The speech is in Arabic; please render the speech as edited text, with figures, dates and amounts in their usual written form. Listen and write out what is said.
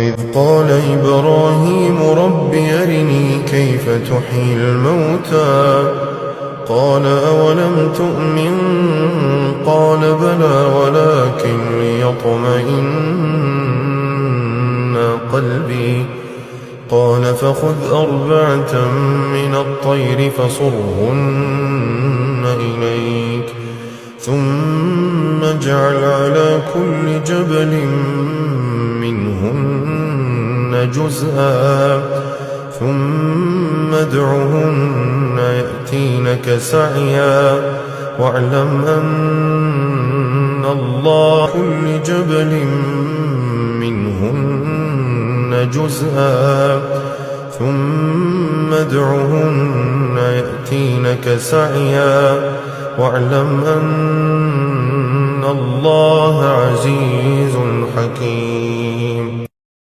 وإذ قال إبراهيم رب أرني كيف تحيي الموتى قال أولم تؤمن قال بلى ولكن ليطمئن قلبي قال فخذ 4 من الطير فصرهن إليك ثم اجعل على كل جبل منهن جزءا ثم ادعهن يأتينك سعيا واعلم أن الله كل جبل منهن جزءا ثم ادعهن يأتينك سعيا واعلم أن الله عزيز حكيم.